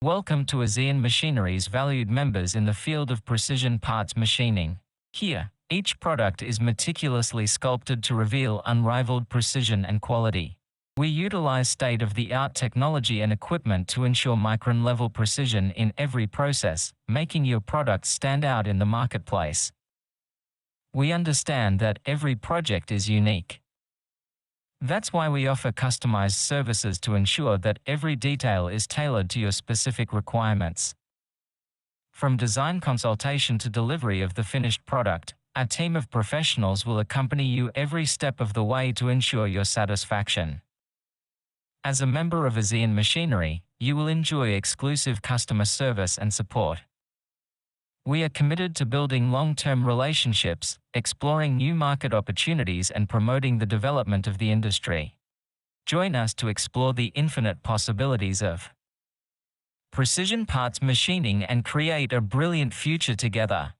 Welcome to ASEAN Machinery's valued members in the field of precision parts machining. Here, each product is meticulously sculpted to reveal unrivaled precision and quality. We utilize state-of-the-art technology and equipment to ensure micron-level precision in every process, making your products stand out in the marketplace. We understand that every project is unique. That's why we offer customized services to ensure that every detail is tailored to your specific requirements. From design consultation to delivery of the finished product, our team of professionals will accompany you every step of the way to ensure your satisfaction. As a member of ASEAN Machinery, you will enjoy exclusive customer service and support. We are committed to building long-term relationships, exploring new market opportunities and promoting the development of the industry. Join us to explore the infinite possibilities of precision parts machining and create a brilliant future together.